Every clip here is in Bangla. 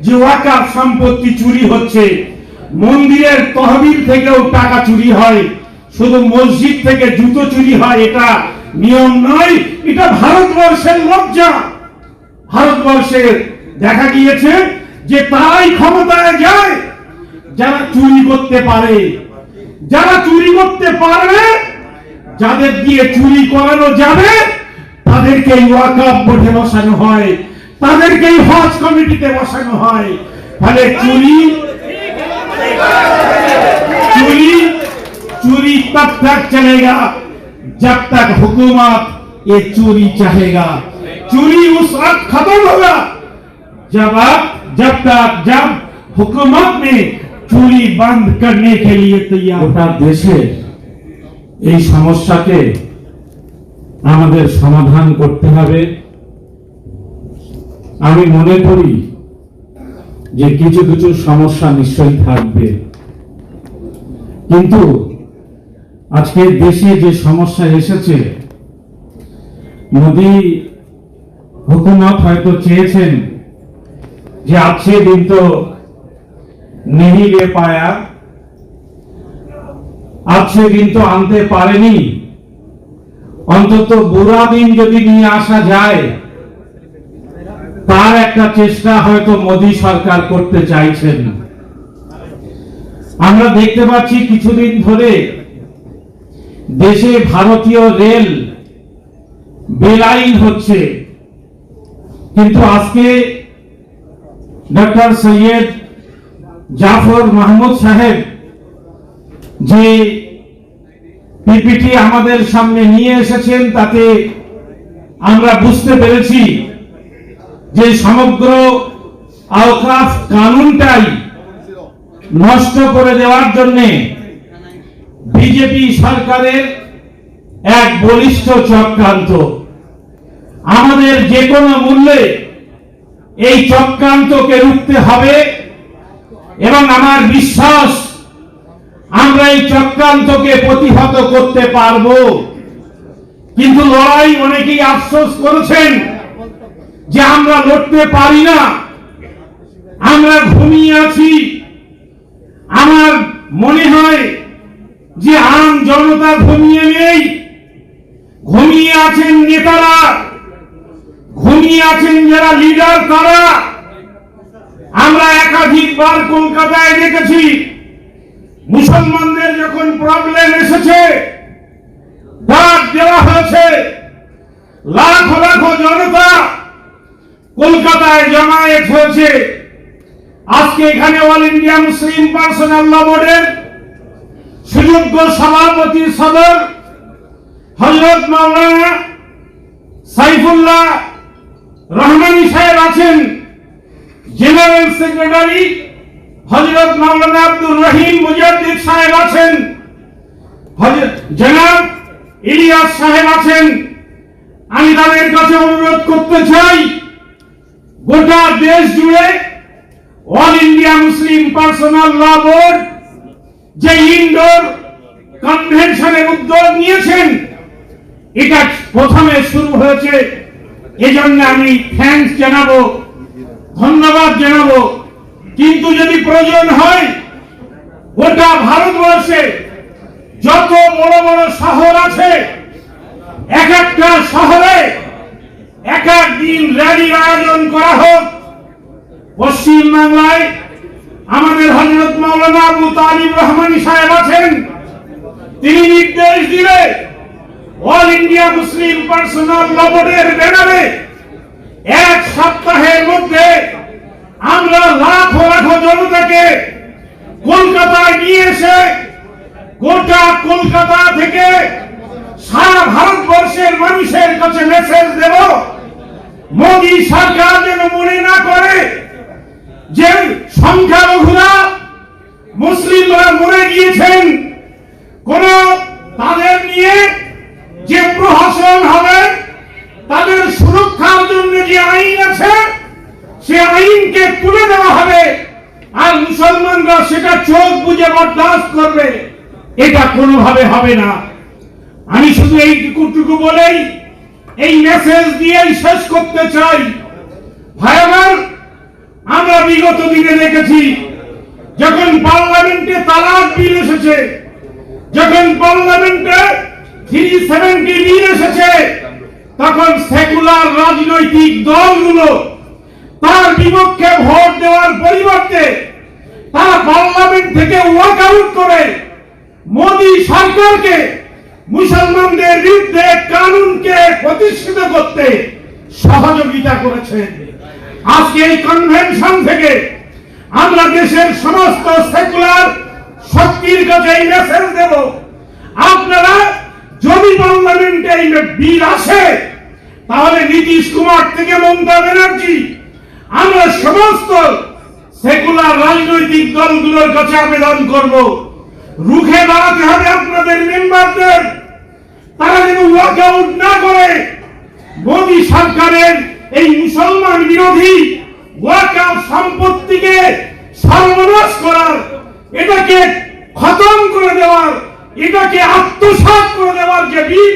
যে ওয়াকফ সম্পত্তি চুরি হচ্ছে, মন্দিরের তহবিল থেকেও টাকা চুরি হয়, শুধু মসজিদ থেকে জুতো চুরি হয়, এটা নিয়ম নয়, এটা ভারতবর্ষের লজ্জা। ভারতবর্ষের দেখা গিয়েছে যে তারাই ক্ষমতায় যায় যারা চুরি করতে পারে, যারা চুরি করতে পারবে, যাদের দিয়ে চুরি করানো যাবে তাদেরকে ওয়াকফ বোর্ডে বসানো হয়, তাদেরকে হজ কমিটিতে বসানো হয়। ফলে চুরি चोरी चोरी तब तक चलेगा जब तक हुकूमत ये चोरी चाहेगा। चोरी उस वक्त खत्म होगा जब हुकूमत ने चोरी बंद करने के लिए तैयार। গোটা দেশের এই সমস্যাকে আমাদের সমাধান করতে হবে। আমি মনে করি যে কিছু কিছু সমস্যা নিশ্চয়ই থাকবে, কিন্তু আজকে দেশে যে সমস্যা এসেছে, মোদি হুকুমত হয়তো চেয়েছেন যে আজকে দিন তো नहीं ले पाया, আজকে দিন তো আনতে পারেনি, অন্তত বুড়া দিন যদি নিয়ে আসা যায় তার একটা চেষ্টা হয়তো মোদি সরকার করতে চাইছেন। আমরা দেখতে পাচ্ছি কিছুদিন ধরে দেশে ভারতীয় রেল বেলাইন হচ্ছে, কিন্তু আজকে ডক্টর সৈয়দ জাফর মাহমুদ সাহেব যে পিপিটি আমাদের সামনে নিয়ে এসেছেন তাতে আমরা বুঝতে পেরেছি যে সমগ্র আওকাফ কানুনটাই নষ্ট করে দেওয়ার জন্য বিজেপি সরকারের এক বলিষ্ঠ চক্রান্ত। আমাদের যে কোনো মূল্যে এই চক্রান্তকে রুখতে হবে এবং আমার বিশ্বাস আমরা এই চক্রান্তকে প্রতিহত করতে পারব। কিন্তু লড়াই অনেকেই আফসোস করেছেন যে আমরা লড়তে পারি না, আমরা ঘুমিয়ে আছি। আমার মনে হয় যে আম জনতা ঘুমিয়ে নেই, ঘুমিয়ে আছেন নেতারা, ঘুমিয়ে আছেন যারা লিডার তারা। আমরা একাধিকবার কলকাতায় দেখেছি মুসলমানদের যখন প্রবলেম এসেছে ডাক দেওয়া হয়েছে, লাখ লাখ জনতা কলকাতায় জমায়েত হয়েছে। আজকে এখানে অল ইন্ডিয়া মুসলিম পার্সোনাল ল বোর্ডের সুযোগ্য সভাপতি সদর হযরত মাওলানা সাইফুল্লাহ রহমানী সাহেব আছেন, জেনারেল সেক্রেটারি হযরত মাওলানা আব্দুর রহিম মুজাদ্দিদ সাহেব আছেন, জনাব ইলিয়াস সাহেব আছেন। আমি তাদের কাছে অনুরোধ করতে চাই গোটা দেশ জুড়ে অল ইন্ডিয়া মুসলিম পার্সোনাল ল বোর্ড যে ইনডোর কনভেনশনের উদ্যোগ নিয়েছেন, এটা প্রথমে শুরু হয়েছে, এজন্য আমি থ্যাঙ্কস জানাবো, ধন্যবাদ জানাবো। কিন্তু যদি প্রয়োজন হয় গোটা ভারতবর্ষে যত বড় বড় শহর আছে, এক একটা শহরে এক এক দিন র্যালির আয়োজন করা হোক। পশ্চিম বাংলায় আমাদের হযরত মাওলানা আবু তালিব রহমানী সাহেব আছেন, তিনি নির্দেশ দিলে অল ইন্ডিয়া মুসলিম পার্সোনাল ল বোর্ডের ব্যানারে এক সপ্তাহের মধ্যে আমরা লাখ লাখ জনতাকে কলকাতায় নিয়ে এসে গোটা কলকাতা থেকে সারা ভারতবর্ষের মানুষের কাছে মেসেজ দেব, মোদী সরকার যেন মনে না করে যে সংখ্যালঘুরা মুসলিমরা মরে গিয়েছেন, কোন তাদের নিয়ে যে প্রহসন হবে, তাদের সুরক্ষার জন্য যে আইন আছে সে আইনকে তুলে দেওয়া হবে, আর মুসলমানরা সেটা চোখ বুজে বরদাস্ত করবে, এটা কোনোভাবে হবে না। আমি শুধু এইটুকু বলেই এই মেসেজ দিয়েই শেষ করতে চাই। ভাই আমার, আমরা বিগত দিনে দেখেছি যখন পার্লামেন্টে তালাক বিল এসেছে, যখন পার্লামেন্টে 370 বিল এসেছে, তখন সেকুলার রাজনৈতিক দলগুলো তার বিপক্ষে ভোট দেওয়ার পরিবর্তে তারা পার্লামেন্ট থেকে ওয়াক আউট করে মোদী সরকারকে মুসলমানদের বিরুদ্ধে কানুনকে প্রতিষ্ঠিত করতে সহযোগিতা করেছেন। আজকে এই কনভেনশন থেকে আমরা দেশের সমস্ত সেকুলার শক্তির কাছে এই মেসেজ দেব, আপনারা যদি পার্লামেন্টে এই বিল আসে তাহলে নীতিশ কুমার থেকে মমতা ব্যানার্জি, আমরা সমস্ত সেকুলার রাজনৈতিক দলগুলোর কাছে আবেদন করব, রুখে দাঁড়াতে হবে আপনাদের মেম্বারদের, তারা যেন ওয়াক আউট না করে মোদী সরকারের এই মুসলমান বিরোধী ওয়াকফ সম্পত্তিকে সর্বনাশ করার, এটাকে খতম করে দেওয়ার, এটাকে আত্মসাৎ করে দেওয়ার যে বিল,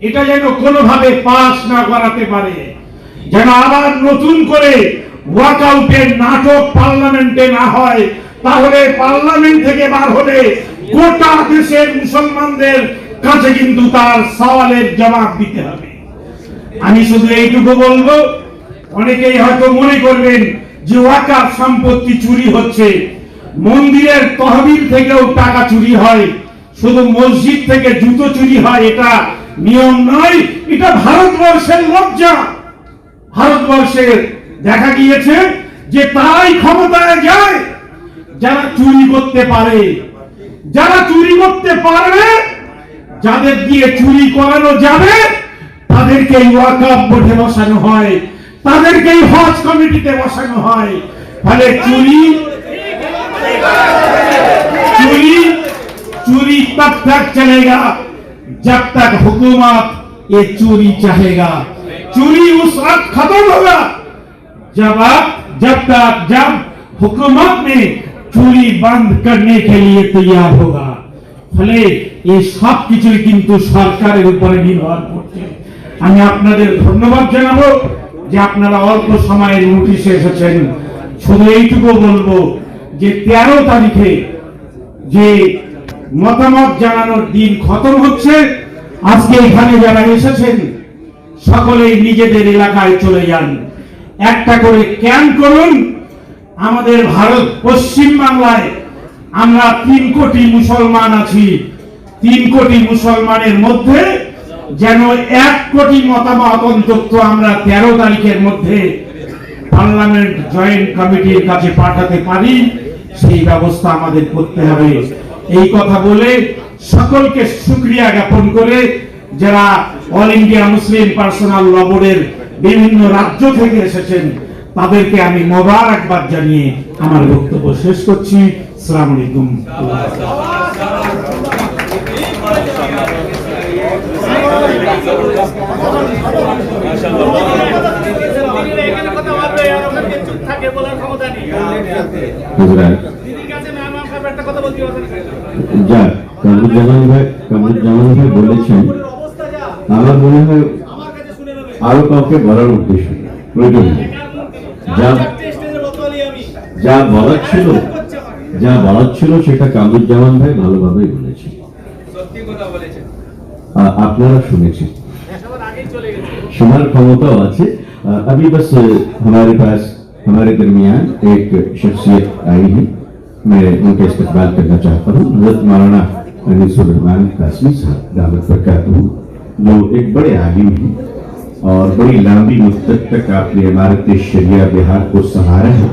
এটা যেন কোনোভাবে পাস না করাতে পারে, যেন আবার নতুন করে ওয়াকআউটের নাটক পার্লামেন্টে না হয়। তাহলে পার্লামেন্ট থেকে বার হলে গোটা দেশের মুসলমানদের কাছে কিন্তু তার সওয়ালের জবাব দিতে হবে। আমি শুধু এইটুকু বলবো, অনেকেই হয়তো মনে করবেন যে ওয়াকফ সম্পত্তি চুরি হচ্ছে, মন্দিরের তহবিল থেকেও টাকা চুরি হয়, শুধু মসজিদ থেকে জুতো চুরি হয়, এটা নিয়ম নয়, এটা ভারতবর্ষের লজ্জা। ভারতবর্ষের দেখা গিয়েছে যে তারাই ক্ষমতায় যায় যারা চুরি করতে পারে, যারা চুরি করতে পারবে, যাদের দিয়ে চুরি করানো যাবে তাদেরকে ওয়াকফ বোর্ডে বসানো হয়, তাদেরকে হজ কমিটিতে বসানো হয়। ফলে চুরি चोरी चोरी तब तक चलेगा जब तक हुकूमत ये चोरी चाहेगा। चोरी उस वक्त खत्म होगा जब हुकूमत में चोरी बंद करने के लिए तैयार होगा। ফলে এই সব কিছুই কিন্তু সরকারের উপরে নির্ভর করছে। আমি আপনাদের ধন্যবাদ জানাবো যে আপনারা অল্প সময়ের নোটিশে এসেছেন। শুধু এইটুকু বলবো যে 13 তারিখে যে মতামত জানানোর দিন খতম হচ্ছে, আজকে এখানে যারা এসেছেন সকলেই নিজেদের এলাকায় চলে যান, একটা করে ক্যাম্প করুন। আমাদের ভারত পশ্চিম বাংলায় আমরা 3 কোটি মুসলমান আছি, 3 কোটি মুসলমানের মধ্যে যেন 1 কোটি মতামত অন্তত আমরা 13 তারিখের মধ্যে পার্লামেন্ট জয়েন্ট কমিটির কাছে পাঠাতে পারি, সেই ব্যবস্থা আমাদের করতে হবে। এই কথা বলে সকলকে শুকরিয়া জ্ঞাপন করে যারা অল ইন্ডিয়া মুসলিম পার্সোনাল ল বোর্ডের বিভিন্ন রাজ্য থেকে এসেছেন তাদেরকে আমি মোবারকবাদ জানিয়ে আমার বক্তব্য শেষ করছি। আসসালামু আলাইকুম। কামরুজ্জামান ভাই বলেছেন, আমার মনে হয় আরো কাউকে বলার উদ্দেশ্য প্রয়োজন নেই। যা বলার ছিল সেটা কামরুজ্জামান ভাই ভালোভাবেই বলেছেন, আপনারা শুনেছেন, শোনার ক্ষমতাও আছে। अभी बस हमारे पास हमारे दरमियान एक शख्सियत आई है, मैं उनका इस्तकबाल करना चाहता हूँ। हज़रत मौलाना अनीसुर रहमान कासमी साहब दामत बरकातहू, जो एक बड़े आलिम हैं और बड़ी लंबी मुद्दत तक आपने इमारत शरिया बिहार को सहारा है।